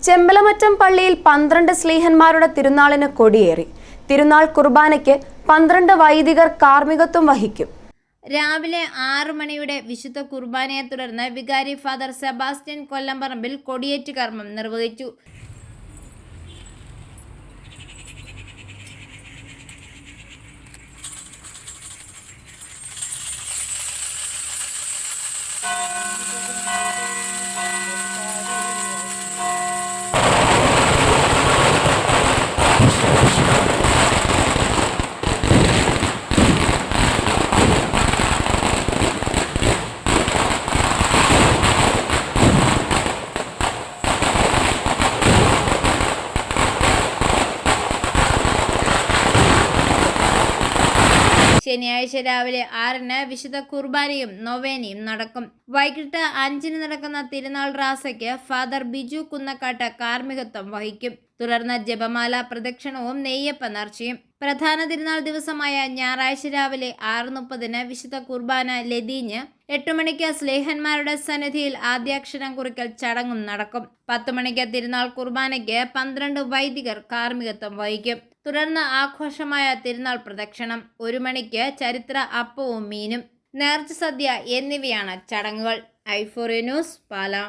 ചെമ്പലമറ്റം പള്ളിയിൽ 12 ശ്ലീഹന്മാരുടെ തിരുനാളിന് കൊടിയേറി. തിരുനാൾ കുർബാനയ്ക്ക് 12 വൈദികർ കാർമ്മികത്വം വഹിക്കും. രാവിലെ 6 മണിയുടെ വിശുദ്ധ കുർബാനയെ തുടർന്ന് വികാരി ഫാദർ സെബാസ്റ്റ്യൻ കൊല്ലംപറമ്പിൽ കൊടിയേറ്റ് കർമ്മം നിർവഹിച്ചു. ശനിയാഴ്ച രാവിലെ 6-ന് വിശുദ്ധ കുർബാനയും നൊവേനയും നടക്കും. വൈകിട്ട് 5-ന് നടക്കുന്ന തിരുനാൾ റാസയ്ക്ക് ഫാദർ ബിജു കുന്നക്കാട്ട് കാർമ്മികത്വം വഹിക്കും. തുടർന്ന് ജപമാല പ്രദക്ഷിണവും നെയ്യപ്പ നേർച്ചയും. പ്രധാന തിരുനാൾ ദിവസമായ ഞായറാഴ്ച രാവിലെ 6:30-ന് വിശുദ്ധ കുർബാന ലതീഞ്ഞ് 8 മണിക്ക് സ്ലേഹന്മാരുടെ സന്നിധിയിൽ ആദ്യാക്ഷരം കുറിക്കൽ ചടങ്ങും നടക്കും. 10 മണിക്ക് തിരുനാൾ കുർബാനയ്ക്ക് 12 വൈദികർ കാർമ്മികത്വം വഹിക്കും. തുടർന്ന് ആഘോഷമായ തിരുനാൾ പ്രദക്ഷിണം. 1 മണിക്ക് ചരിത്ര അപ്പവും മീനും, നേർച്ച സദ്യ എന്നിവയാണ് ചടങ്ങുകൾ. i4A news, Pala.